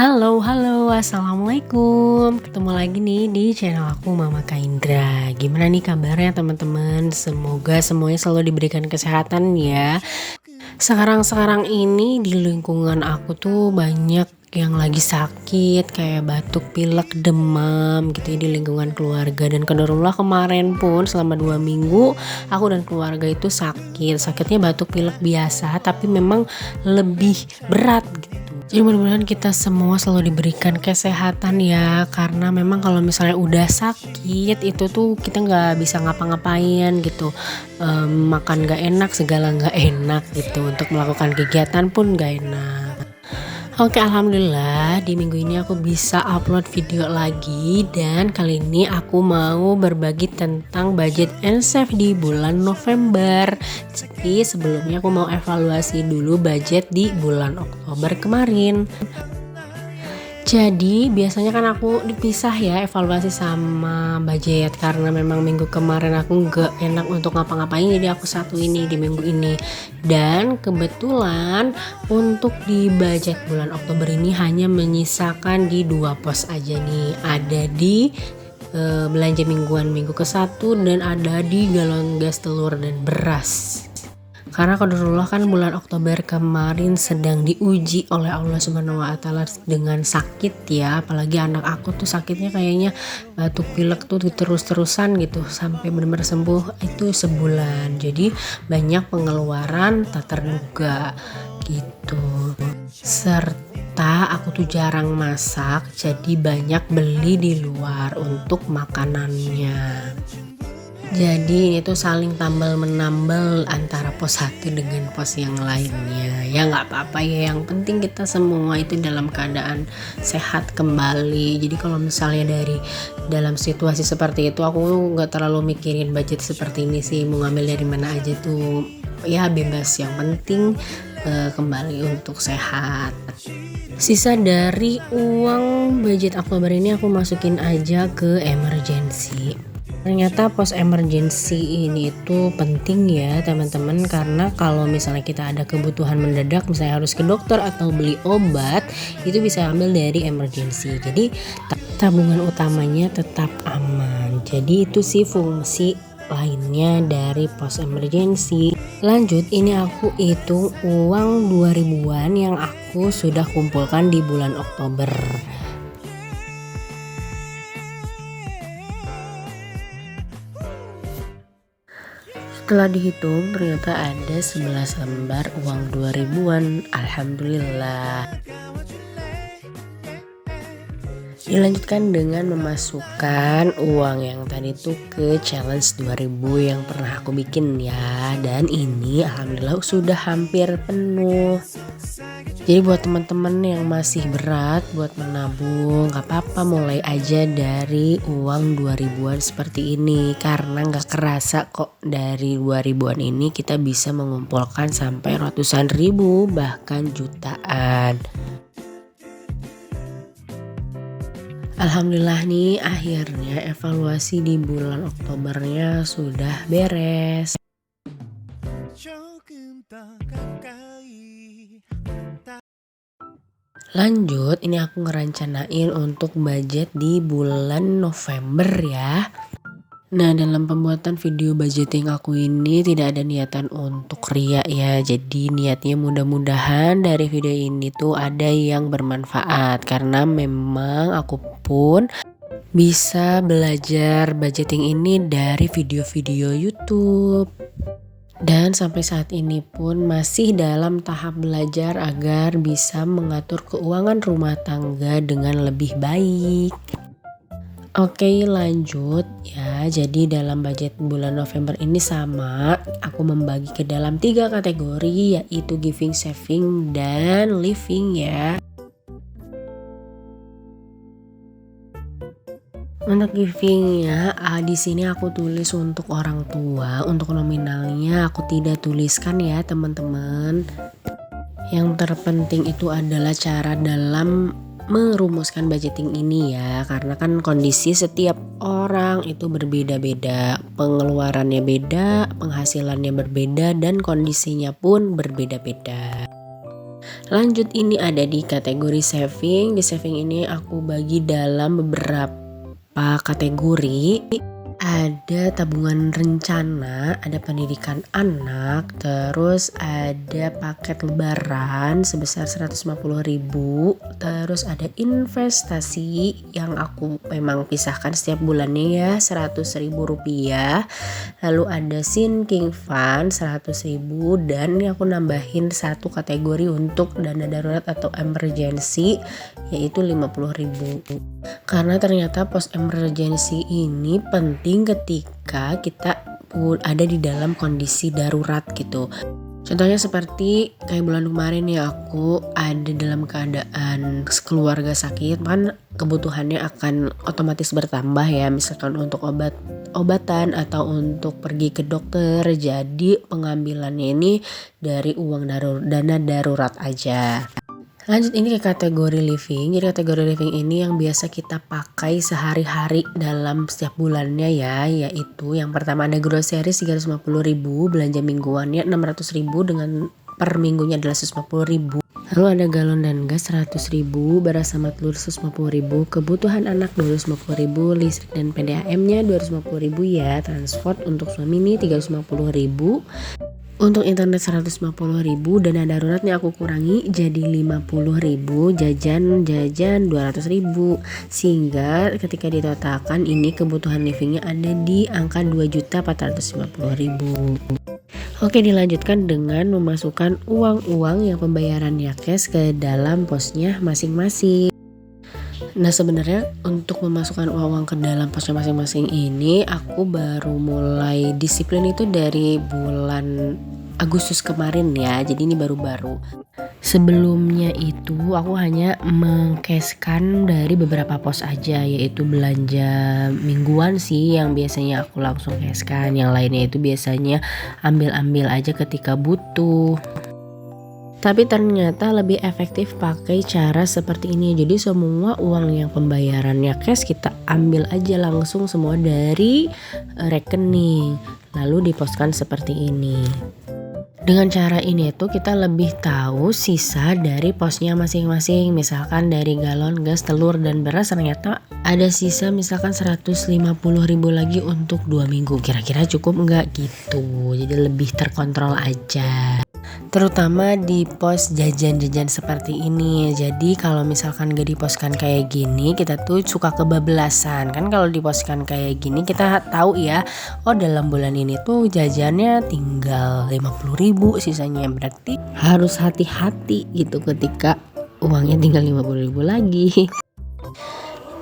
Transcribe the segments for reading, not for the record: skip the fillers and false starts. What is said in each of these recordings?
Halo, halo, assalamualaikum. Ketemu lagi nih di channel aku Mama Kaindra. Gimana nih kabarnya teman-teman? Semoga semuanya selalu diberikan kesehatan ya. Sekarang ini di lingkungan aku tuh banyak yang lagi sakit kayak batuk, pilek, demam gitu ya di lingkungan keluarga. Dan qadarullah kemarin pun selama 2 minggu aku dan keluarga itu sakitnya batuk pilek biasa tapi memang lebih berat gitu. Jadi mudah-mudahan kita semua selalu diberikan kesehatan ya, karena memang kalau misalnya udah sakit itu tuh kita nggak bisa ngapa-ngapain gitu. Makan nggak enak, segala nggak enak gitu, untuk melakukan kegiatan pun nggak enak. Oke, alhamdulillah di minggu ini aku bisa upload video lagi, dan kali ini aku mau berbagi tentang budget and save di bulan November. Jadi sebelumnya aku mau evaluasi dulu budget di bulan Oktober kemarin. Jadi biasanya kan aku dipisah ya evaluasi sama budget, karena memang minggu kemarin aku gak enak untuk ngapa-ngapain, jadi aku satu ini di minggu ini. Dan kebetulan untuk di budget bulan Oktober ini hanya menyisakan di 2 pos aja nih. Ada di belanja mingguan minggu ke-1 dan ada di galon gas, telur dan beras. Karena qadarullah kan bulan Oktober kemarin sedang diuji oleh Allah Subhanahu wa taala dengan sakit ya, apalagi anak aku tuh sakitnya kayaknya batuk pilek tuh terus-terusan gitu sampai benar-benar sembuh itu sebulan. Jadi banyak pengeluaran tak terduga gitu. Serta aku tuh jarang masak, jadi banyak beli di luar untuk makanannya. Jadi ini tuh saling tambal menambal antara pos satu dengan pos yang lainnya. Ya nggak apa-apa ya, yang penting kita semua itu dalam keadaan sehat kembali. Jadi kalau misalnya dari dalam situasi seperti itu, aku nggak terlalu mikirin budget seperti ini sih, mau ngambil dari mana aja tuh ya bebas, yang penting kembali untuk sehat. Sisa dari uang budget Oktober ini aku masukin aja ke emergency. Ternyata pos emergency ini itu penting ya teman-teman, karena kalau misalnya kita ada kebutuhan mendadak, misalnya harus ke dokter atau beli obat, itu bisa ambil dari emergency. Jadi tabungan utamanya tetap aman. Jadi itu sih fungsi lainnya dari pos emergency. Lanjut, ini aku hitung uang 2000-an yang aku sudah kumpulkan di bulan Oktober. Setelah dihitung ternyata ada 11 lembar uang 2000-an. Alhamdulillah. Dilanjutkan dengan memasukkan uang yang tadi tuh ke challenge 2000 yang pernah aku bikin ya. Dan ini alhamdulillah sudah hampir penuh. Jadi buat teman-teman yang masih berat buat menabung, gak apa-apa, mulai aja dari uang 2000-an seperti ini. Karena gak kerasa kok dari 2000-an ini kita bisa mengumpulkan sampai ratusan ribu, bahkan jutaan. Alhamdulillah nih, akhirnya evaluasi di bulan Oktobernya sudah beres. Lanjut, ini aku ngerencanain untuk budget di bulan November ya. Nah, dalam pembuatan video budgeting aku ini tidak ada niatan untuk ria ya. Jadi niatnya mudah-mudahan dari video ini tuh ada yang bermanfaat, karena memang aku pun bisa belajar budgeting ini dari video-video YouTube. Dan sampai saat ini pun masih dalam tahap belajar agar bisa mengatur keuangan rumah tangga dengan lebih baik. Oke, lanjut ya. Jadi dalam budget bulan November ini sama, aku membagi ke dalam 3 kategori, yaitu giving, saving, dan living ya. Untuk givingnya, di sini aku tulis untuk orang tua. Untuk nominalnya aku tidak tuliskan ya teman-teman. Yang terpenting itu adalah cara dalam merumuskan budgeting ini ya, karena kan kondisi setiap orang itu berbeda-beda, pengeluarannya beda, penghasilannya berbeda, dan kondisinya pun berbeda-beda. Lanjut, ini ada di kategori saving. Di saving ini aku bagi dalam beberapa kategori. Ada tabungan rencana, ada pendidikan anak, terus ada paket lebaran sebesar 150.000, terus ada investasi yang aku memang pisahkan setiap bulannya ya, 100.000 rupiah. Lalu ada sinking fund 100.000, dan ini aku nambahin satu kategori untuk dana darurat atau emergency, yaitu 50.000. Karena ternyata post emergency ini penting ketika kita ada di dalam kondisi darurat gitu. Contohnya seperti kayak bulan kemarin ya, aku ada dalam keadaan keluarga sakit, kan kebutuhannya akan otomatis bertambah ya, misalkan untuk obatan atau untuk pergi ke dokter. Jadi pengambilannya ini dari uang dana darurat aja. Lanjut, ini ke kategori living. Jadi kategori living ini yang biasa kita pakai sehari-hari dalam setiap bulannya ya, yaitu yang pertama ada grocery 350.000, belanja mingguannya 600.000 dengan per minggunya adalah 150.000. Lalu ada galon dan gas 100.000, beras sama telur 150.000, kebutuhan anak 250.000, listrik dan PDAM-nya 250.000 ya, transport untuk suami ini 350.000. Untuk internet 150.000, dana daruratnya aku kurangi jadi 50.000, jajan 200.000, sehingga ketika ditotalkan ini kebutuhan livingnya ada di angka 2.450.000. Oke, dilanjutkan dengan memasukkan uang-uang yang pembayarannya cash ke dalam posnya masing-masing. Nah, sebenarnya untuk memasukkan uang ke dalam posnya masing-masing ini aku baru mulai disiplin itu dari bulan Agustus kemarin ya. Jadi ini baru-baru. Sebelumnya itu aku hanya mengcashkan dari beberapa pos aja, yaitu belanja mingguan sih yang biasanya aku langsung cashkan. Yang lainnya itu biasanya ambil-ambil aja ketika butuh. Tapi ternyata lebih efektif pakai cara seperti ini. Jadi semua uang yang pembayarannya cash kita ambil aja langsung semua dari rekening, lalu diposkan seperti ini. Dengan cara ini tuh kita lebih tahu sisa dari posnya masing-masing. Misalkan dari galon, gas, telur, dan beras ternyata ada sisa misalkan 150.000 lagi untuk 2 minggu. Kira-kira cukup nggak gitu. Jadi lebih terkontrol aja. Terutama di pos jajan-jajan seperti ini. Jadi kalau misalkan gak diposkan kayak gini, kita tuh suka kebablasan. Kan kalau diposkan kayak gini kita tahu ya, oh dalam bulan ini tuh jajannya tinggal 50.000 sisanya. Berarti harus hati-hati gitu ketika uangnya tinggal 50.000 lagi.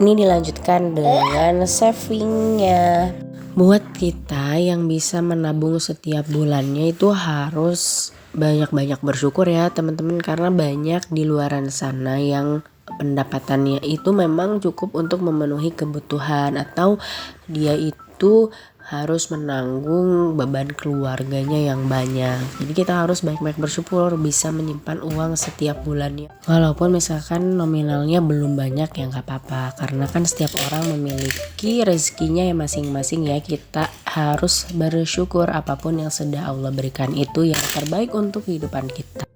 Ini dilanjutkan dengan savingnya. Buat kita yang bisa menabung setiap bulannya itu harus banyak-banyak bersyukur ya teman-teman, karena banyak di luaran sana yang pendapatannya itu memang cukup untuk memenuhi kebutuhan, atau dia itu harus menanggung beban keluarganya yang banyak. Jadi kita harus baik-baik bersyukur bisa menyimpan uang setiap bulannya. Walaupun misalkan nominalnya belum banyak ya gak apa-apa, karena kan setiap orang memiliki rezekinya yang masing-masing ya. Kita harus bersyukur apapun yang sudah Allah berikan, itu yang terbaik untuk kehidupan kita.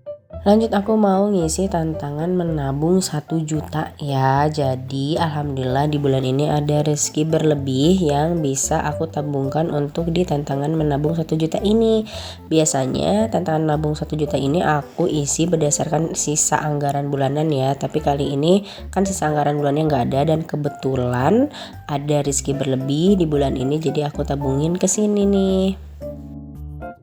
Lanjut, aku mau ngisi tantangan menabung 1 juta ya. Jadi alhamdulillah di bulan ini ada rezeki berlebih yang bisa aku tabungkan untuk di tantangan menabung 1 juta ini. Biasanya tantangan menabung 1 juta ini aku isi berdasarkan sisa anggaran bulanan ya. Tapi kali ini kan sisa anggaran bulannya gak ada, dan kebetulan ada rezeki berlebih di bulan ini, jadi aku tabungin ke sini nih.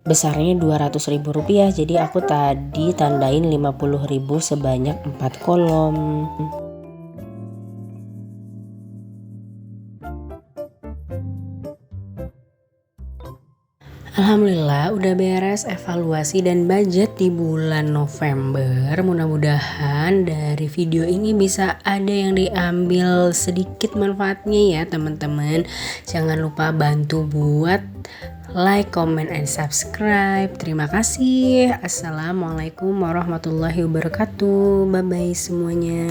Besarnya 200.000 rupiah, jadi aku tadi tandain 50.000 sebanyak 4 kolom. Alhamdulillah udah beres evaluasi dan budget di bulan November. Mudah-mudahan dari video ini bisa ada yang diambil sedikit manfaatnya ya teman-teman. Jangan lupa bantu buat like, comment, and subscribe. Terima kasih. Assalamualaikum warahmatullahi wabarakatuh. Bye-bye semuanya.